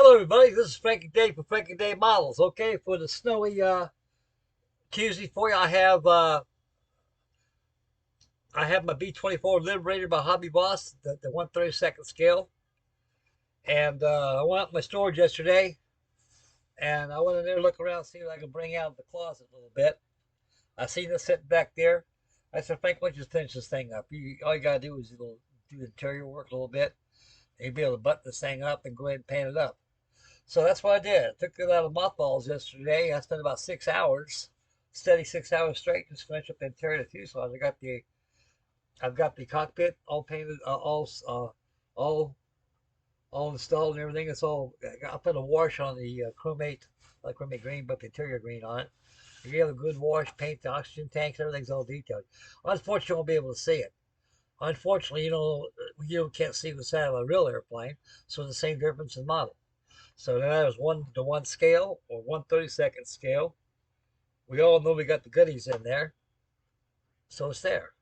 Hello, everybody. This is Frankie Day for Frankie Day Models. Okay, for the snowy Tuesday for you, I have my B24 Liberator by Hobby Boss, the 1/32 scale, and I went out in my storage yesterday, and I went in there to look around, see what I could bring out of the closet a little bit. I seen this sitting back there. I said, Frank, why don't you just finish this thing up? All you gotta do is do the interior work a little bit, and you'll be able to button this thing up and go ahead and paint it up. So that's what I did. I took it out of mothballs yesterday. I spent about 6 hours, steady 6 hours straight, just finish up the interior of the fuselage. I've got the cockpit all painted, all all installed and everything. I put a wash on the chromate, like chromate green, but the interior green on it. You get a good wash, paint the oxygen tanks, everything's all detailed. Unfortunately, you won't be able to see it. Unfortunately, you can't see the side of a real airplane, so it's the same difference in model. So that is 1-to-1 scale or 1/32 scale. We all know we got the goodies in there, so it's there.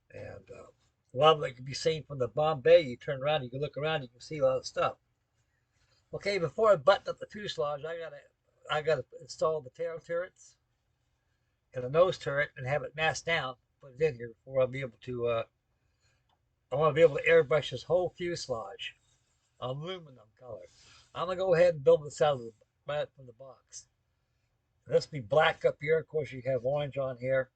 And a lot of it can be seen from the bomb bay. You turn around, you can look around, you can see a lot of stuff. Okay, before I button up the fuselage, I gotta install the tail turrets and the nose turret and have it masked down. Put it in here before I'll be able to. I want to be able to airbrush this whole fuselage, aluminum color. I'm gonna go ahead and build this out of right from the box. This will be black up here. Of course, you have orange on here.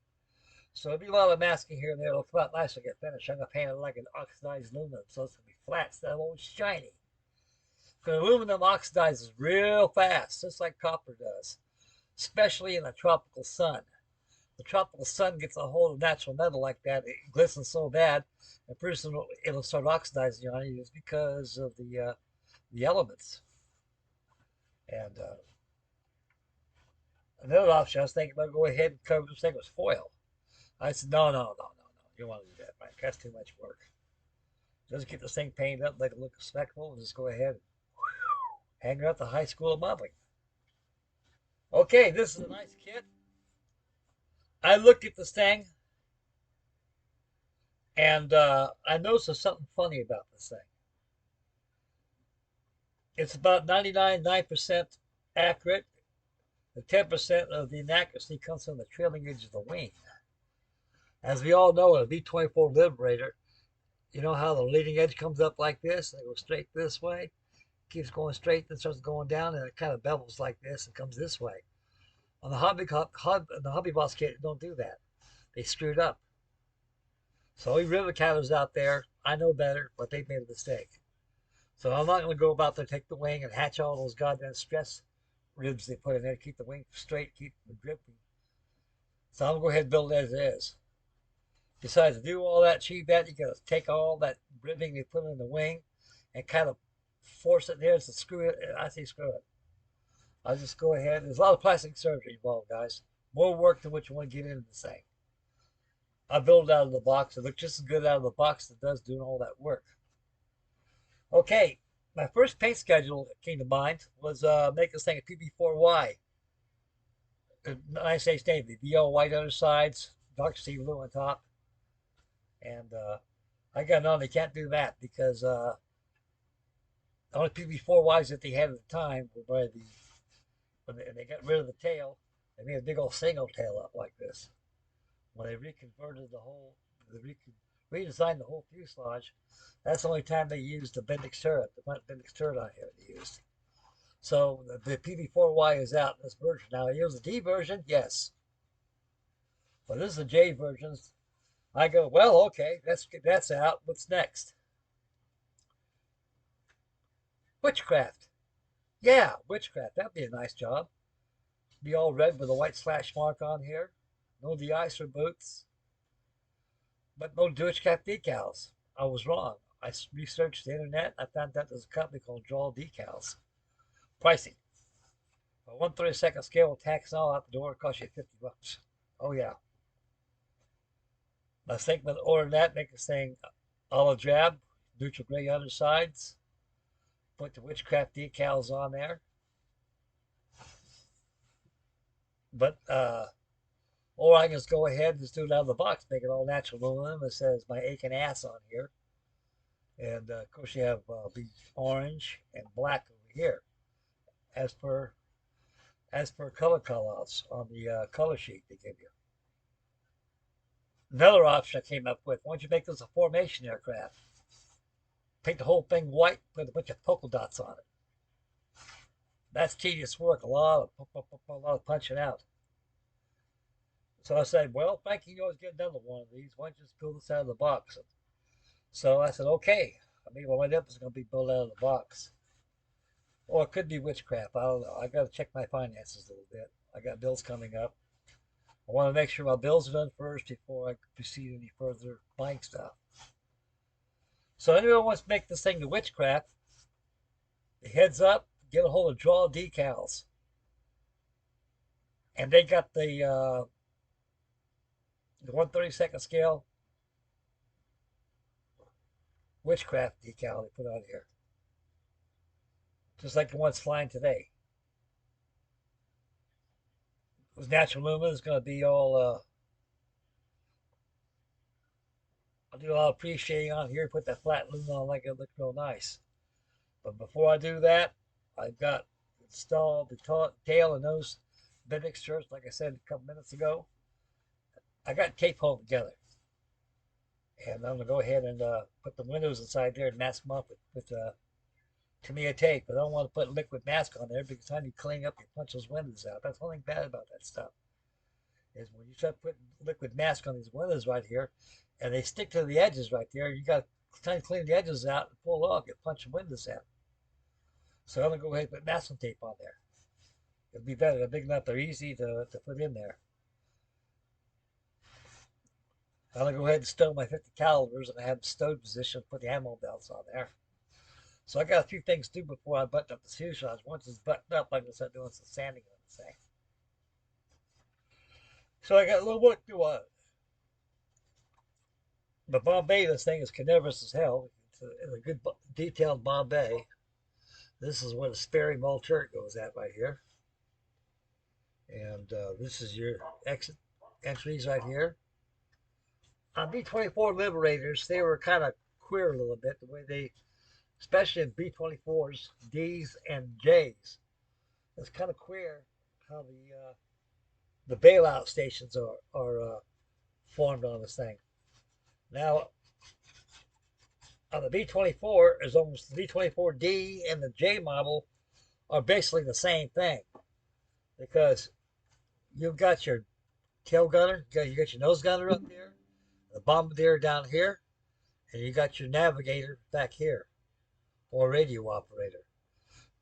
So there'll be a lot of masking here and there. It'll come out nice when I get finished. I'm going to paint it like an oxidized aluminum, so it's going to be flat instead of old shiny. Because aluminum oxidizes real fast, just like copper does, especially in the tropical sun. The tropical sun gets a hold of natural metal like that. It glistens so bad, and pretty soon it'll start oxidizing on you. It's because of the elements. And another option, I was thinking about go ahead and cover this thing with foil. I said, no, no, no, no, no. You don't want to do that, Mike. That's too much work. Just get this thing painted up, make it look respectable, and just go ahead and hang it at the High School of Modeling. Okay, this is a nice kit. I looked at this thing, and I noticed there's something funny about this thing. It's about 99.9% accurate. The 10% of the inaccuracy comes from the trailing edge of the wing. As we all know, in a B24 Liberator, you know how the leading edge comes up like this and it goes straight this way? Keeps going straight, then starts going down, and it kind of bevels like this and comes this way. On the Hobby Boss kit, don't do that. They screwed up. So all you rivet counters out there, I know better, but they made a mistake. So I'm not going to go about there, take the wing and hatch all those goddamn stress ribs they put in there to keep the wing straight, keep the dripping. So I'm going to go ahead and build it as it is. Besides, to do all that, achieve that, you got to take all that ribbing they put in the wing and kind of force it there to screw it. I say screw it. I'll just go ahead. There's a lot of plastic surgery involved, guys. More work than what you want to get into this thing. I build it out of the box. It looks just as good out of the box as it does doing all that work. Okay, my first paint schedule that came to mind was make this thing a TB4Y. Nice H navy, the yellow white undersides, dark sea blue on top. And I got known they can't do that because the only PB4Ys that they had at the time were by when they got rid of the tail, they made a big old single tail up like this. When they reconverted redesigned the whole fuselage, that's the only time they used the Bendix turret, the front Bendix turret on here they used. So the PB4Y is out in this version. Now, here's the D version, yes. But this is the J version. I go, well, okay, that's out. What's next? Witchcraft. Yeah, witchcraft. That'd be a nice job. Be all red with a white slash mark on here. No de-icer boots. But no witchcraft decals. I was wrong. I researched the internet. I found out there's a company called Draw Decals. Pricing. A 1/32 scale with tax and all out the door, it costs you $50. Oh, yeah. I was thinking about ordering that, make this thing olive drab, neutral gray undersides. Put the witchcraft decals on there. But, or I can just go ahead and just do it out of the box, make it all natural aluminum. It says my aching ass on here. And of course, you have the orange and black over here, as per color callouts on the color sheet they give you. Another option I came up with: why don't you make this a formation aircraft? Paint the whole thing white, put a bunch of polka dots on it. That's tedious work, a lot of punching out. So I said, well, Frank, you always get another one of these. Why don't you just build this out of the box? So I said, okay. I mean, what I end up is going to be built out of the box. Or it could be witchcraft. I don't know. I got to check my finances a little bit. I got bills coming up. I want to make sure my bills are done first before I proceed any further buying stuff. So anyone wants to make this thing the witchcraft, heads up, get a hold of Draw Decals. And they got the 1/32 scale witchcraft decal they put on here. Just like the ones flying today. It was natural lumen. It's going to be all, I'll do a lot of pre-shading on here, put that flat lumen on like it look real nice. But before I do that, I've got installed the tail and nose bendix strips, like I said a couple minutes ago. I got tape held together. And I'm going to go ahead and put the windows inside there and mask them up with Tamiya tape. But I don't want to put liquid mask on there because time you clean up, you punch those windows out. That's the only thing bad about that stuff. Is when you start putting liquid mask on these windows right here, and they stick to the edges right there, you got to clean the edges out and pull off, you punch the windows out. So I'm going to go ahead and put masking tape on there. It'll be better. They're big enough, they're easy to put in there. I'm going to go ahead and stow my 50 calibers, and I have them stowed position, put the ammo belts on there. So I got a few things to do before I button up the fuselage. Once it's buttoned up, I'm going to start doing some sanding on the thing. So I got a little work to do on it. But Bombay, this thing is carnivorous as hell. It's a good detailed Bombay. This is where the sparing mall turret goes at right here. And this is your exit entries right here. On B24 Liberators, they were kind of queer a little bit, the way they, especially in B24s, Ds and Js. It's kind of queer how the bailout stations are formed on this thing. Now, on the B24, is almost the B24D and the J model are basically the same thing, because you've got your tail gunner, you got your nose gunner up here, the bombardier down here, and you got your navigator back here, or radio operator.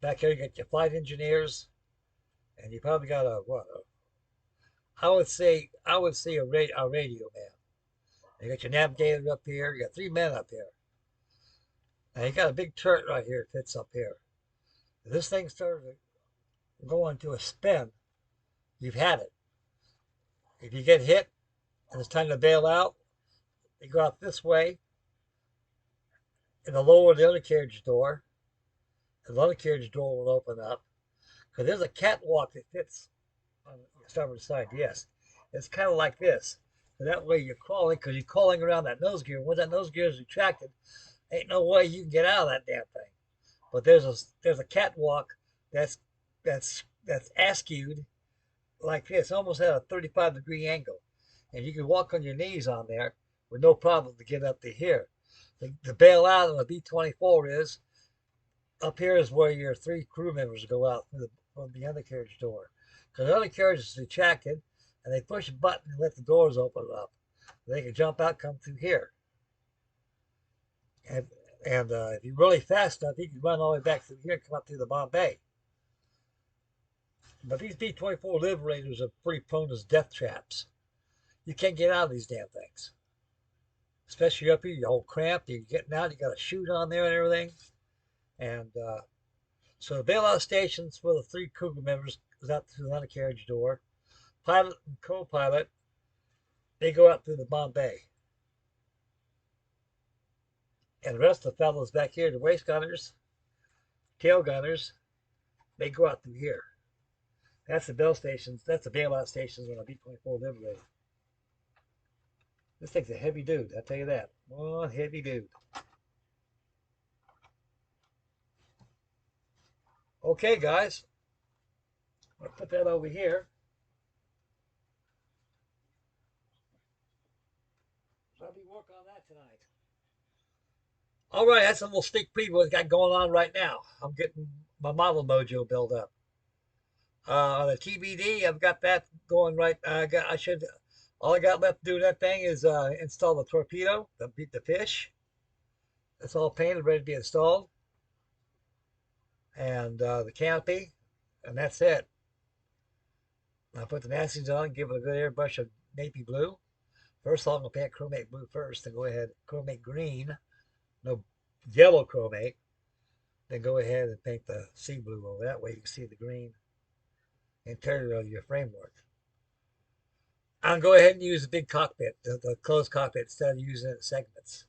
Back here you got your flight engineers, and you probably got I would say a radio man. You got your navigator up here, you got 3 men up here. And you got a big turret right here that fits up here. If this thing starts going to a spin, you've had it. If you get hit and it's time to bail out, you go out this way and lower the undercarriage door, and the undercarriage door will open up. Because there's a catwalk that fits on the starboard side, yes. It's kind of like this. So that way you're crawling, because you're crawling around that nose gear. When that nose gear is retracted, ain't no way you can get out of that damn thing. But there's a catwalk that's askewed like this, almost at a 35-degree angle. And you can walk on your knees on there with no problem to get up to here. The bail out on the B24 is, up here is where your 3 crew members go out from the undercarriage door. Because the undercarriage is retracted, and they push a button and let the doors open up. They can jump out, come through here. And if you're really fast enough, you can run all the way back through here and come up through the Bombay. But these B-24 Liberators are pretty prone as death traps. You can't get out of these damn things. Especially up here, you're all cramped, you're getting out, you got a chute on there and everything. And so the bailout stations for the 3 crew members goes out through the undercarriage door. Pilot and co-pilot, they go out through the Bombay. And the rest of the fellows back here, the waist gunners, tail gunners, they go out through here. That's the bail stations. That's the bailout stations on a B-24 Liberator. This thing's a heavy dude, I'll tell you that. One heavy dude. Okay, guys, I'll put that over here. So I'll be working on that tonight. All right, that's a little sneak preview what we got going on right now. I'm getting my model mojo built up. On the TBD, I've got that going right. All I got left to do that thing is install the torpedo, the fish. It's all painted, ready to be installed, and the canopy, and that's it. I put the nastings on, give it a good airbrush of navy blue. First of all, I'm gonna paint chromate blue first, then go ahead chromate green, no yellow chromate. Then go ahead and paint the sea blue over. That way you can see the green interior of your framework. I'll go ahead and use the big cockpit, the closed cockpit, instead of using it in segments.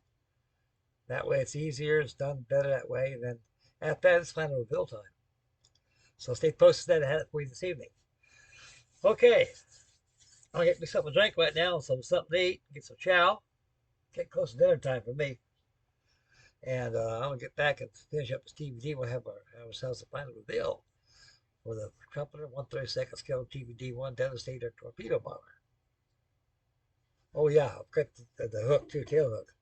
That way it's easier, it's done better that way, and then after that it's final reveal time. So stay posted that I had it for you this evening. Okay, I'll get myself a drink right now, something to eat, get some chow. Get close to dinner time for me. And I'm going to get back and finish up this TBD. We'll have ourselves a final reveal for the Trumpeter 132nd scale TBD-1 Devastator torpedo bomber. Oh yeah, I've got the hook too, tail hook.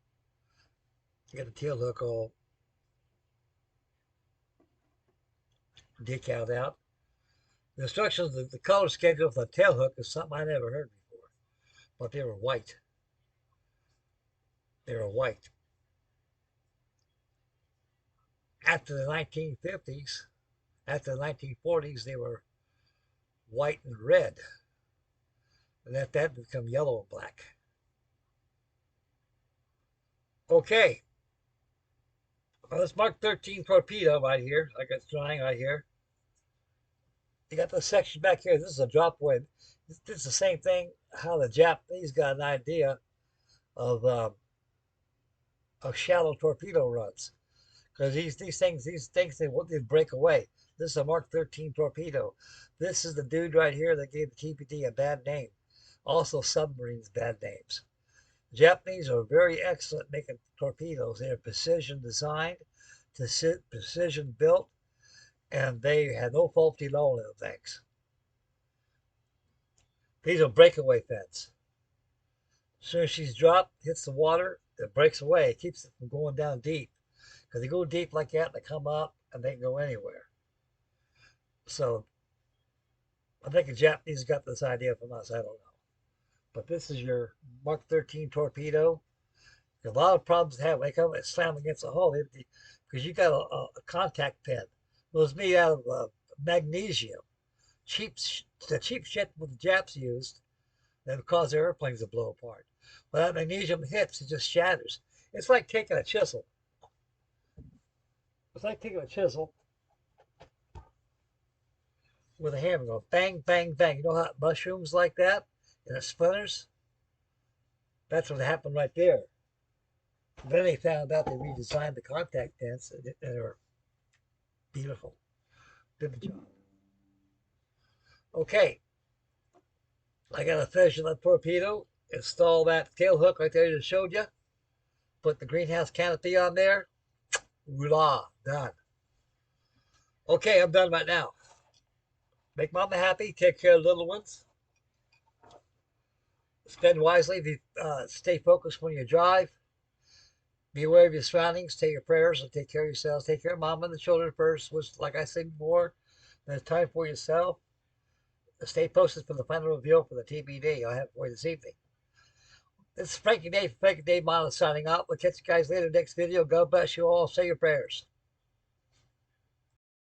I got the tail hook all decaled out. The instructions, the color schedule for the tail hook is something I never heard before, but they were white. They were white. After the 1950s, after the 1940s, they were white and red. And that become yellow and black. Okay. Well, this Mark 13 torpedo right here, I got drawing right here. You got the section back here. This is a drop weight. This is the same thing how the Japanese got an idea of shallow torpedo runs. Because these things they break away. This is a Mark 13 torpedo. This is the dude right here that gave the TBD a bad name. Also submarines bad names. The Japanese are very excellent making torpedoes. They are precision designed, precision built, and they had no faulty low things. These are breakaway fins. As soon as she's dropped, hits the water, it breaks away. It keeps it from going down deep. Because they go deep like that, they come up, and they can go anywhere. So I think the Japanese got this idea from us. I don't know. But this is your Mark 13 torpedo. A lot of problems have when they come and slam against the hull because you got a contact pin. It was made out of magnesium. The cheap shit what the Japs used that would cause their airplanes to blow apart. When that magnesium hits, it just shatters. It's like taking a chisel. It's like taking a chisel with a hammer, going bang, bang, bang. You know how mushrooms like that and it splinters? That's what happened right there. Then they found out they redesigned the contact pins and they were beautiful. Did the job. Okay, I got to finish that torpedo, install that tail hook right there I just showed you, put the greenhouse canopy on there. Voila, done. Okay, I'm done right now. Make mama happy, take care of the little ones. Spend wisely, stay focused when you drive. Be aware of your surroundings, take your prayers, and take care of yourselves. Take care of mom and the children first, which, like I said before, then it's time for yourself. Stay posted for the final reveal for the TBD I have for you this evening. This is Frankie Day from Frankie Day Model signing out. We'll catch you guys later next video. God bless you all. Say your prayers.